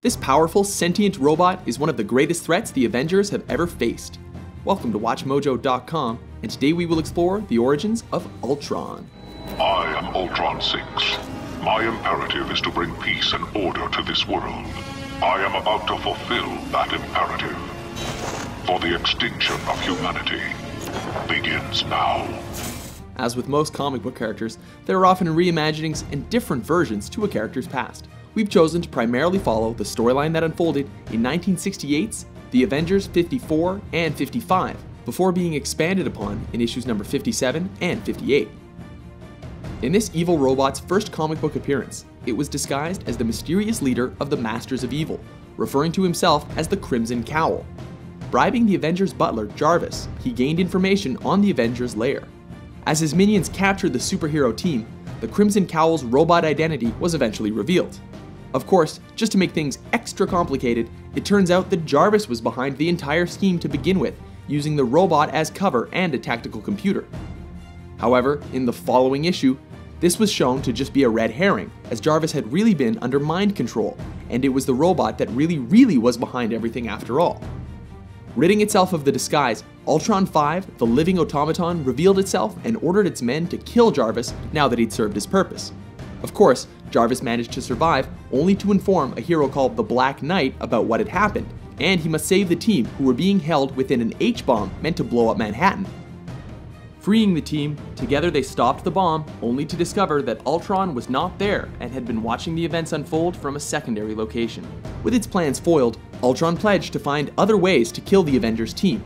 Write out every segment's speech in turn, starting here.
This powerful, sentient robot is one of the greatest threats the Avengers have ever faced. Welcome to WatchMojo.com, and today we will explore the origins of Ultron. I am Ultron 6. My imperative is to bring peace and order to this world. I am about to fulfill that imperative. For the extinction of humanity begins now. As with most comic book characters, there are often reimaginings and different versions to a character's past. We've chosen to primarily follow the storyline that unfolded in 1968's The Avengers 54 and 55, before being expanded upon in issues number 57 and 58. In this evil robot's first comic book appearance, it was disguised as the mysterious leader of the Masters of Evil, referring to himself as the Crimson Cowl. Bribing the Avengers' butler, Jarvis, he gained information on the Avengers' lair. As his minions captured the superhero team, the Crimson Cowl's robot identity was eventually revealed. Of course, just to make things extra complicated, it turns out that Jarvis was behind the entire scheme to begin with, using the robot as cover and a tactical computer. However, in the following issue, this was shown to just be a red herring, as Jarvis had really been under mind control, and it was the robot that really was behind everything after all. Ridding itself of the disguise, Ultron 5, the living automaton, revealed itself and ordered its men to kill Jarvis now that he'd served his purpose. Of course, Jarvis managed to survive, only to inform a hero called the Black Knight about what had happened, and he must save the team who were being held within an H-bomb meant to blow up Manhattan. Freeing the team, together they stopped the bomb, only to discover that Ultron was not there and had been watching the events unfold from a secondary location. With its plans foiled, Ultron pledged to find other ways to kill the Avengers team.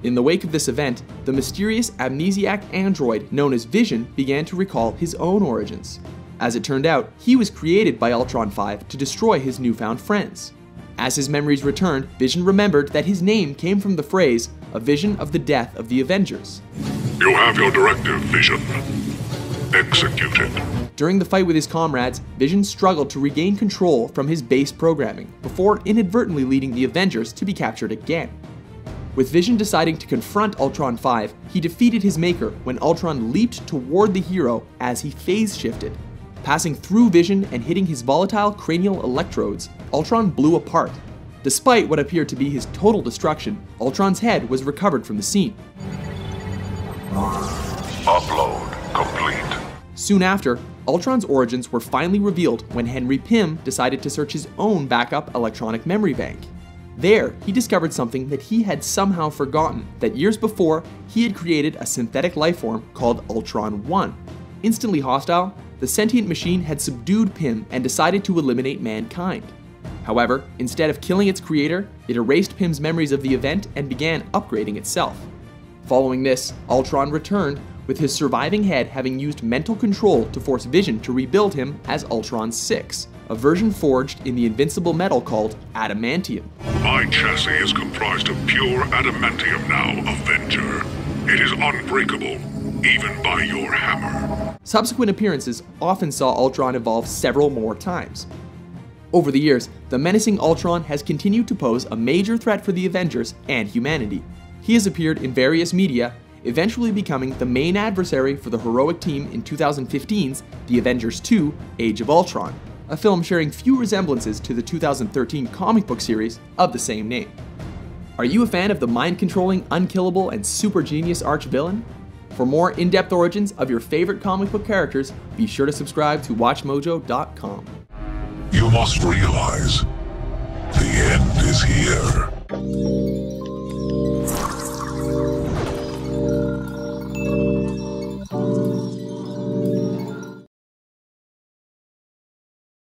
In the wake of this event, the mysterious amnesiac android known as Vision began to recall his own origins. As it turned out, he was created by Ultron 5 to destroy his newfound friends. As his memories returned, Vision remembered that his name came from the phrase, "a vision of the death of the Avengers." You have your directive, Vision. Execute it. During the fight with his comrades, Vision struggled to regain control from his base programming, before inadvertently leading the Avengers to be captured again. With Vision deciding to confront Ultron 5, he defeated his maker when Ultron leaped toward the hero as he phase shifted. Passing through Vision and hitting his volatile cranial electrodes, Ultron blew apart. Despite what appeared to be his total destruction, Ultron's head was recovered from the scene. Upload complete. Soon after, Ultron's origins were finally revealed when Henry Pym decided to search his own backup electronic memory bank. There, he discovered something that he had somehow forgotten, that years before, he had created a synthetic lifeform called Ultron 1. Instantly hostile, the sentient machine had subdued Pym and decided to eliminate mankind. However, instead of killing its creator, it erased Pym's memories of the event and began upgrading itself. Following this, Ultron returned, with his surviving head having used mental control to force Vision to rebuild him as Ultron 6, a version forged in the invincible metal called adamantium. My chassis is comprised of pure adamantium now, Avenger. It is unbreakable, even by your hammer. Subsequent appearances often saw Ultron evolve several more times. Over the years, the menacing Ultron has continued to pose a major threat for the Avengers and humanity. He has appeared in various media, eventually becoming the main adversary for the heroic team in 2015's The Avengers 2: Age of Ultron, a film sharing few resemblances to the 2013 comic book series of the same name. Are you a fan of the mind-controlling, unkillable, and super genius arch-villain? For more in-depth origins of your favorite comic book characters, be sure to subscribe to WatchMojo.com. You must realize, the end is here.